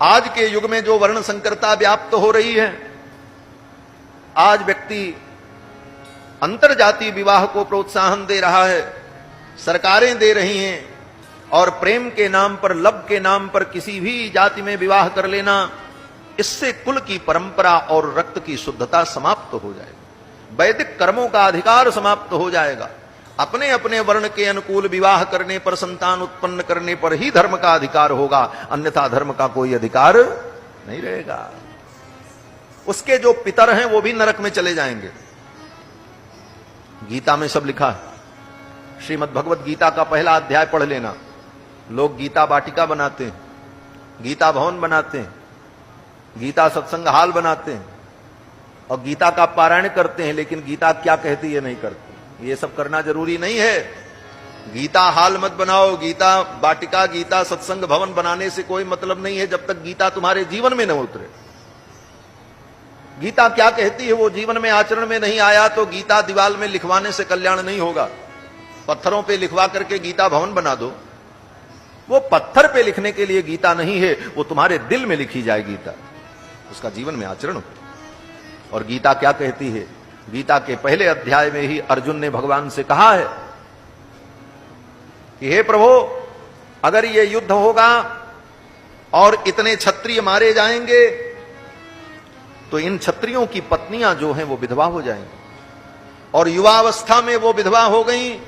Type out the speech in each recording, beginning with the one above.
आज के युग में जो वर्ण संकरता व्याप्त हो रही है, आज व्यक्ति अंतरजातीय विवाह को प्रोत्साहन दे रहा है, सरकारें दे रही हैं, और प्रेम के नाम पर, लब के नाम पर किसी भी जाति में विवाह कर लेना, इससे कुल की परंपरा और रक्त की शुद्धता समाप्त हो जाएगी, वैदिक कर्मों का अधिकार समाप्त हो जाएगा। अपने अपने वर्ण के अनुकूल विवाह करने पर, संतान उत्पन्न करने पर ही धर्म का अधिकार होगा, अन्यथा धर्म का कोई अधिकार नहीं रहेगा। उसके जो पितर हैं वो भी नरक में चले जाएंगे। गीता में सब लिखा है। श्रीमद् भगवत गीता का पहला अध्याय पढ़ लेना। लोग गीता वाटिका बनाते हैं, गीता भवन बनाते हैं, गीता सत्संग हाल बनाते हैं और गीता का पारायण करते हैं, लेकिन गीता क्या कहती है नहीं करते। ये सब करना जरूरी नहीं है। गीता हाल मत बनाओ, गीता वाटिका, गीता सत्संग भवन बनाने से कोई मतलब नहीं है जब तक गीता तुम्हारे जीवन में न उतरे। गीता क्या कहती है वो जीवन में आचरण में नहीं आया तो गीता दीवाल में लिखवाने से कल्याण नहीं होगा। पत्थरों पे लिखवा करके गीता भवन बना दो, वो पत्थर पे लिखने के लिए गीता नहीं है, वो तुम्हारे दिल में लिखी जाए गीता, उसका जीवन में आचरण हो। और गीता क्या कहती है? गीता के पहले अध्याय में ही अर्जुन ने भगवान से कहा है कि हे प्रभु, अगर ये युद्ध होगा और इतने क्षत्रिय मारे जाएंगे तो इन क्षत्रियों की पत्नियां जो हैं वो विधवा हो जाएंगी, और युवावस्था में वो विधवा हो गई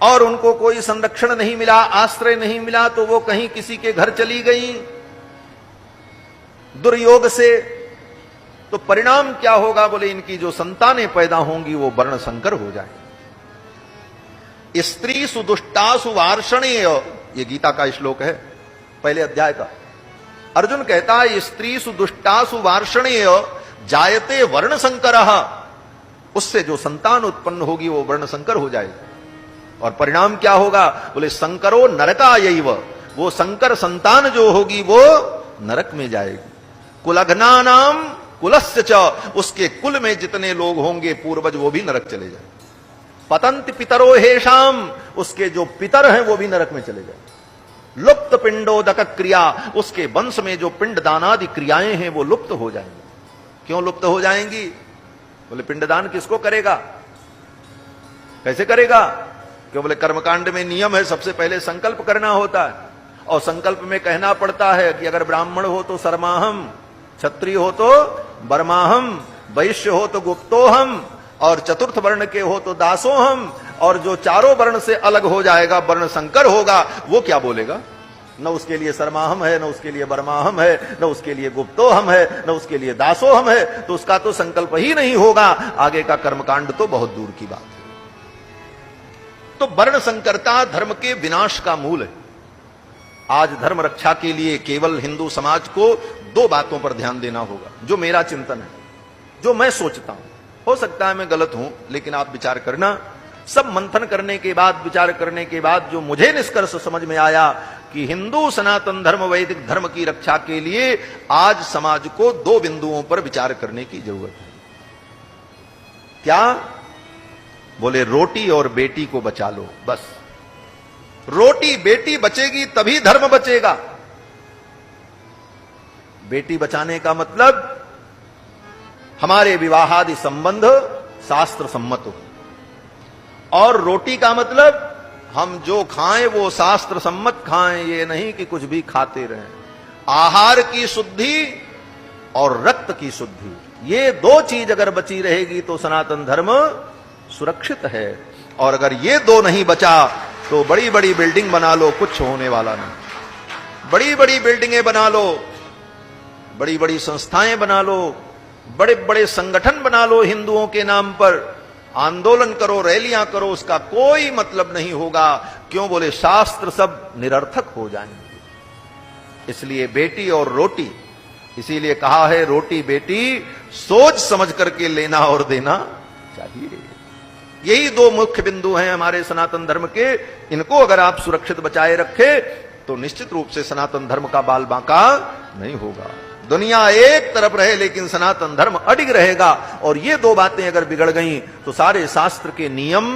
और उनको कोई संरक्षण नहीं मिला, आश्रय नहीं मिला, तो वो कहीं किसी के घर चली गई दुर्योग से, तो परिणाम क्या होगा? बोले इनकी जो संतानें पैदा होंगी वो वर्ण संकर हो जाएंगी। स्त्री सुदुष्टासु वार्षणेय, ये गीता का श्लोक है पहले अध्याय का। अर्जुन कहता है स्त्री सुदुष्टासु वार्षणेय जायते वर्ण संकरः, उससे जो संतान उत्पन्न होगी वो वर्ण संकर हो जाएगी। और परिणाम क्या होगा? बोले संकरो नरकायैव, वो संकर संतान जो होगी वो नरक में जाएगी। कुलघ्नानाम कुलस्य च, उसके कुल में जितने लोग होंगे पूर्वज वो भी नरक चले जाए। पतंत पितरो हेषाम, उसके जो पितर हैं वो भी नरक में चले जाए। लुप्त पिंडोदक क्रिया, उसके वंश में जो पिंड दानादि क्रियाएं हैं वो लुप्त हो जाएंगी। क्यों लुप्त हो जाएंगी? बोले पिंडदान किसको करेगा, कैसे करेगा? क्यों? बोले कर्मकांड में नियम है, सबसे पहले संकल्प करना होता है, और संकल्प में कहना पड़ता है कि अगर ब्राह्मण हो तो सर्माहम, क्षत्रिय हो तो बर्माहम, वैश्य हो तो गुप्तोहम, और चतुर्थ वर्ण के हो तो दासोहम, और जो चारों वर्ण से अलग हो जाएगा, वर्ण संकर होगा, वो क्या बोलेगा? न उसके लिए सर्माहम है, न उसके लिए बर्माहम है, न उसके लिए गुप्तोहम है, न उसके लिए दासोहम है, तो उसका तो संकल्प ही नहीं होगा। आगे का कर्मकांड तो बहुत दूर की बात है। तो वर्ण संकरता धर्म के विनाश का मूल है। आज धर्म रक्षा के लिए केवल हिंदू समाज को दो बातों पर ध्यान देना होगा, जो मेरा चिंतन है, जो मैं सोचता हूं। हो सकता है मैं गलत हूं, लेकिन आप विचार करना। सब मंथन करने के बाद, विचार करने के बाद जो मुझे निष्कर्ष समझ में आया कि हिंदू सनातन धर्म, वैदिक धर्म की रक्षा के लिए आज समाज को दो बिंदुओं पर विचार करने की जरूरत है। क्या? बोले रोटी और बेटी को बचा लो, बस। रोटी बेटी बचेगी तभी धर्म बचेगा। बेटी बचाने का मतलब हमारे विवाहादि संबंध शास्त्र सम्मत हो, और रोटी का मतलब हम जो खाएं वो शास्त्र सम्मत खाएं, ये नहीं कि कुछ भी खाते रहें। आहार की शुद्धि और रक्त की शुद्धि, ये दो चीज अगर बची रहेगी तो सनातन धर्म सुरक्षित है। और अगर ये दो नहीं बचा तो बड़ी बड़ी बिल्डिंग बना लो, कुछ होने वाला नहीं। बड़ी बड़ी बिल्डिंगें बना लो, बड़ी बड़ी संस्थाएं बना लो, बड़े बड़े संगठन बना लो, हिंदुओं के नाम पर आंदोलन करो, रैलियां करो, उसका कोई मतलब नहीं होगा। क्यों? बोले शास्त्र सब निरर्थक हो जाएंगे। इसलिए बेटी और रोटी, इसीलिए कहा है रोटी बेटी सोच समझ करके लेना और देना चाहिए। यही दो मुख्य बिंदु हैं हमारे सनातन धर्म के। इनको अगर आप सुरक्षित बचाए रखे तो निश्चित रूप से सनातन धर्म का बाल बांका नहीं होगा। दुनिया एक तरफ रहे लेकिन सनातन धर्म अडिग रहेगा। और ये दो बातें अगर बिगड़ गई तो सारे शास्त्र के नियम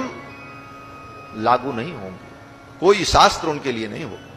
लागू नहीं होंगे, कोई शास्त्र उनके लिए नहीं होगा।